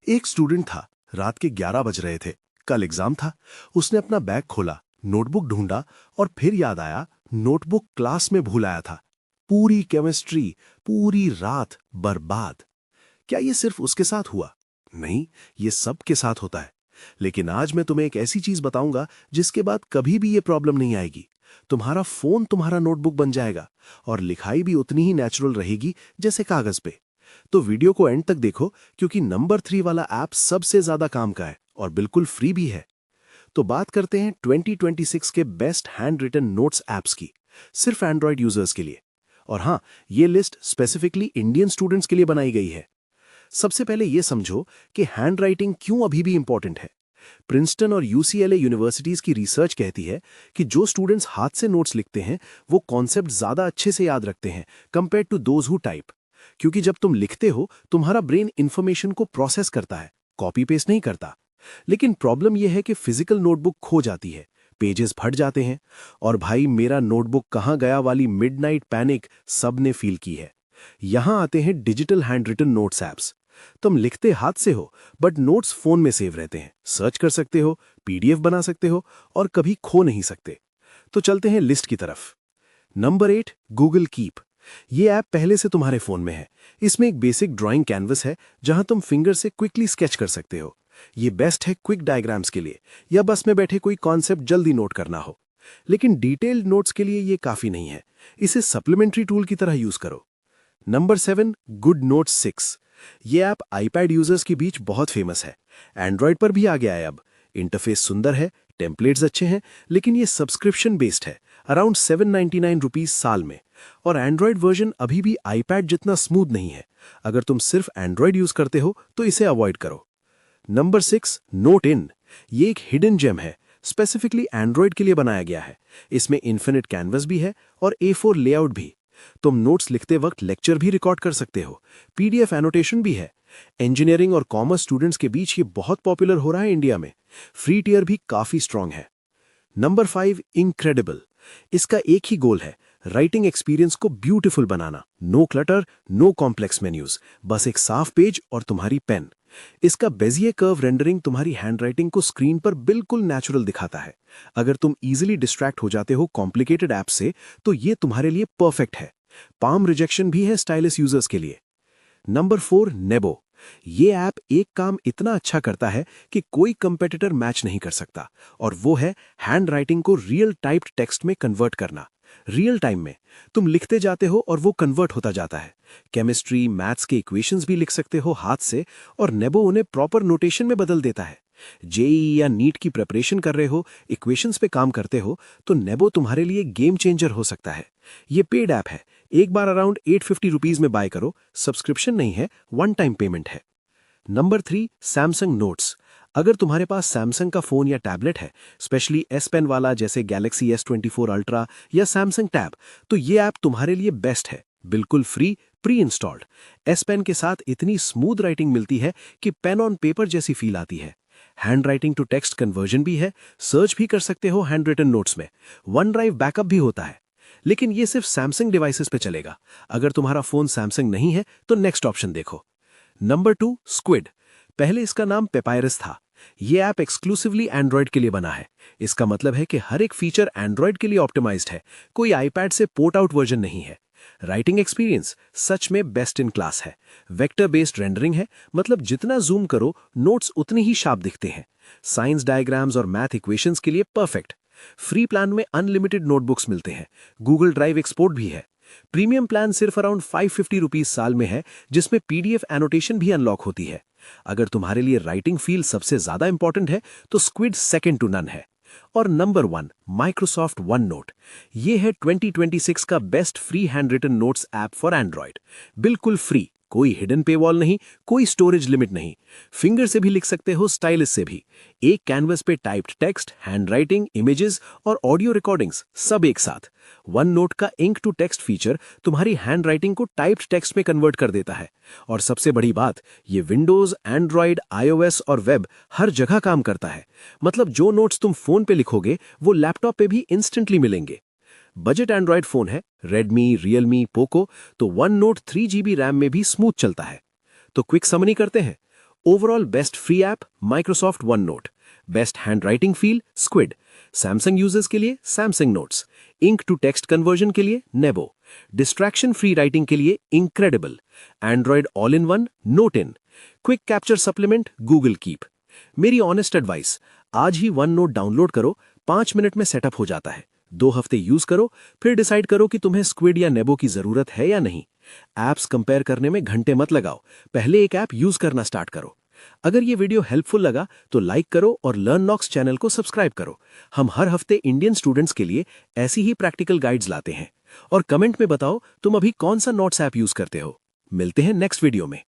एक स्टूडेंट था। रात के 11 बज रहे थे। कल एग्जाम था। उसने अपना बैग खोला, नोटबुक ढूंढा और फिर याद आया नोटबुक क्लास में भूल आया था। पूरी केमिस्ट्री, पूरी रात बर्बाद। क्या ये सिर्फ उसके साथ हुआ? नहीं, ये सबके साथ होता है। लेकिन आज मैं तुम्हें एक ऐसी चीज बताऊंगा जिसके बाद कभी भी ये प्रॉब्लम नहीं आएगी। तुम्हारा फोन तुम्हारा नोटबुक बन जाएगा और लिखाई भी उतनी ही नेचुरल रहेगी जैसे कागज पे। तो वीडियो को एंड तक देखो, क्योंकि नंबर 3 वाला ऐप सबसे ज्यादा काम का है और बिल्कुल फ्री भी है। तो बात करते हैं 2026 के best handwritten notes apps की, सिर्फ एंड्रॉयड यूजर्स के लिए। और हां, ये लिस्ट स्पेसिफिकली इंडियन स्टूडेंट्स के लिए बनाई गई है। सबसे पहले ये समझो कि हैंड राइटिंग क्यों अभी भी इंपॉर्टेंट है। प्रिंसटन और यूसीएलए यूनिवर्सिटीज की रिसर्च कहती है कि जो स्टूडेंट्स हाथ से नोट्स लिखते हैं वो कॉन्सेप्ट ज्यादा अच्छे से याद रखते हैं compare to those who type. क्योंकि जब तुम लिखते हो तुम्हारा ब्रेन इंफॉर्मेशन को प्रोसेस करता है, कॉपी पेस्ट नहीं करता। लेकिन प्रॉब्लम यह है कि फिजिकल नोटबुक खो जाती है, पेजेस फट जाते हैं। और भाई, मेरा नोटबुक कहाँ गया वाली मिडनाइट पैनिक सबने फील की है। यहां आते हैं digital handwritten notes apps. तुम लिखते हाथ से हो बट नोट्स फोन में सेव रहते हैं, सर्च कर सकते हो, पीडीएफ बना सकते हो और कभी खो नहीं सकते। तो चलते हैं लिस्ट की तरफ। Number 8, Google keep. ये ऐप पहले से तुम्हारे फोन में है। इसमें एक बेसिक ड्राइंग कैनवस है जहां तुम फिंगर से क्विकली स्केच कर सकते हो। ये बेस्ट है क्विक डायग्राम्स के लिए या बस में बैठे कोई कॉन्सेप्ट जल्दी नोट करना हो। लेकिन डिटेल्ड नोट्स के लिए ये काफी नहीं है। इसे सप्लीमेंट्री टूल की तरह यूज करो। Number 7, good notes 6। ये ऐप आईपैड यूजर्स के बीच बहुत फेमस है। एंड्रॉयड पर भी आ गया है अब। इंटरफेस सुंदर है, टेम्पलेट्स अच्छे हैं, लेकिन ये सब्सक्रिप्शन बेस्ड है, अराउंड 799 रुपीज साल में। और एंड्रॉयड वर्जन अभी भी आईपैड जितना स्मूथ नहीं है। अगर तुम सिर्फ एंड्रॉयड यूज करते हो तो इसे अवॉइड करो। नंबर 6, नोट इन। ये एक हिडन जेम है, स्पेसिफिकली एंड्रॉयड के लिए बनाया गया है। इसमें इन्फिनिट कैनवस भी है और A4 लेआउट भी। तुम नोट्स लिखते वक्त लेक्चर भी रिकॉर्ड कर सकते हो। पीडीएफ एनोटेशन भी है। इंजीनियरिंग और कॉमर्स स्टूडेंट्स के बीच ये बहुत पॉपुलर हो रहा है इंडिया में। फ्री टियर भी काफी स्ट्रांग है। Number 5, incredible. इसका एक ही गोल है, राइटिंग एक्सपीरियंस को ब्यूटीफुल बनाना। No clutter, no complex menus, बस एक साफ पेज और तुम्हारी पेन। इसका बेजियर कर्व रेंडरिंग तुम्हारी हैंडराइटिंग को स्क्रीन पर बिल्कुल नेचुरल दिखाता है। अगर तुम इजीली डिस्ट्रैक्ट हो जाते हो कॉम्प्लिकेटेड ऐप से तो ये तुम्हारे लिए परफेक्ट है। पाम रिजेक्शन भी है स्टाइलिश यूजर्स के लिए। नंबर 4, नेबो। ये ऐप एक काम इतना अच्छा करता है कि कोई कंपेटिटर मैच नहीं कर सकता, और वो है हैंड राइटिंग को रियल टाइप्ड टेक्स्ट में कन्वर्ट करना। रियल टाइम में तुम लिखते जाते हो और वो कन्वर्ट होता जाता है। केमिस्ट्री, मैथ्स के इक्वेशंस भी लिख सकते हो हाथ से, और नेबो उन्हें प्रॉपर नोटेशन में बदल देता है। जेईई या नीट की प्रिपरेशन कर रहे हो, इक्वेशंस पे काम करते हो, तो नेबो तुम्हारे लिए गेम चेंजर हो सकता है। ये पेड ऐप है, एक बार अराउंड 850 रुपीज में बाय करो। सब्सक्रिप्शन नहीं है, वन टाइम पेमेंट है। Number 3, Samsung notes. अगर तुम्हारे पास सैमसंग का फोन या टैबलेट है, स्पेशली एस पेन वाला जैसे गैलेक्सी S24 अल्ट्रा या सैमसंग टैब, तो ये ऐप तुम्हारे लिए बेस्ट है। बिल्कुल free, pre installed. S pen के साथ इतनी स्मूथ राइटिंग मिलती है कि पेन ऑन पेपर जैसी फील आती है। Hand writing to text conversion भी है, सर्च भी कर सकते हो हैंड रिटन नोट्स में। वन ड्राइव बैकअप भी होता है। लेकिन ये सिर्फ सैमसंग डिवाइसेस पे चलेगा। अगर तुम्हारा फोन सैमसंग नहीं है तो नेक्स्ट ऑप्शन देखो। Number 2, squid. पहले इसका नाम पेपायरस था। यह ऐप एक्सक्लूसिवली एंड्रॉयड के लिए बना है। इसका मतलब है कि हर एक फीचर एंड्रॉयड के लिए ऑप्टिमाइज्ड है, कोई आईपैड से पोर्ट आउट वर्जन नहीं है। राइटिंग एक्सपीरियंस सच में बेस्ट इन क्लास है। वेक्टर बेस्ड रेंडरिंग है, मतलब जितना जूम करो नोट्स उतनी ही शार्प दिखते हैं। साइंस डायग्राम्स और मैथ इक्वेशंस के लिए परफेक्ट। फ्री प्लान में अनलिमिटेड नोटबुक्स मिलते हैं, गूगल ड्राइव एक्सपोर्ट भी है। प्रीमियम प्लान सिर्फ अराउंड 550 रुपीज साल में है, जिसमें पीडीएफ एनोटेशन भी अनलॉक होती है। अगर तुम्हारे लिए राइटिंग फील सबसे ज्यादा इंपॉर्टेंट है तो स्क्विड सेकंड टू नन है। और नंबर 1, माइक्रोसॉफ्ट वन नोट। ये है 2026 का best free handwritten notes app for Android. बिल्कुल फ्री, कोई हिडन पेवॉल नहीं, कोई स्टोरेज लिमिट नहीं। फिंगर से भी लिख सकते हो, स्टाइलिस से भी। एक कैनवस पे typed text, hand writing, images और ऑडियो रिकॉर्डिंग्स सब एक साथ। वन नोट का इंक टू टेक्स्ट फीचर तुम्हारी हैंड राइटिंग को टाइप्ड टेक्स्ट में कन्वर्ट कर देता है। और सबसे बड़ी बात, ये विंडोज, एंड्रॉयड, iOS और वेब हर जगह काम करता है। मतलब जो नोट्स तुम फोन पे लिखोगे वो लैपटॉप पे भी इंस्टेंटली मिलेंगे। बजट एंड्रॉयड फोन है, रेडमी, रियलमी, पोको, तो वन नोट 3 GB रैम में भी स्मूथ चलता है। तो क्विक समरी करते हैं। Overall best free app Microsoft OneNote, best handwriting feel Squid, Samsung users के लिए Samsung notes, ink to text conversion के लिए नेबो, डिस्ट्रैक्शन फ्री राइटिंग के लिए incredible, Android all in one note in, quick capture supplement Google Keep. मेरी honest advice, आज ही one note download करो, 5 मिनट में सेटअप हो जाता है। 2 हफ्ते यूज करो, फिर डिसाइड करो कि तुम्हें स्क्विड या नेबो की जरूरत है या नहीं। ऐप्स कंपेयर करने में घंटे मत लगाओ, पहले एक ऐप यूज करना स्टार्ट करो। अगर ये वीडियो हेल्पफुल लगा तो लाइक करो और लर्न नॉक्स चैनल को सब्सक्राइब करो। हम हर हफ्ते इंडियन स्टूडेंट्स के लिए ऐसी ही प्रैक्टिकल गाइड्स लाते हैं। और कमेंट में बताओ तुम अभी कौन सा नोट्स ऐप यूज करते हो। मिलते हैं नेक्स्ट वीडियो में।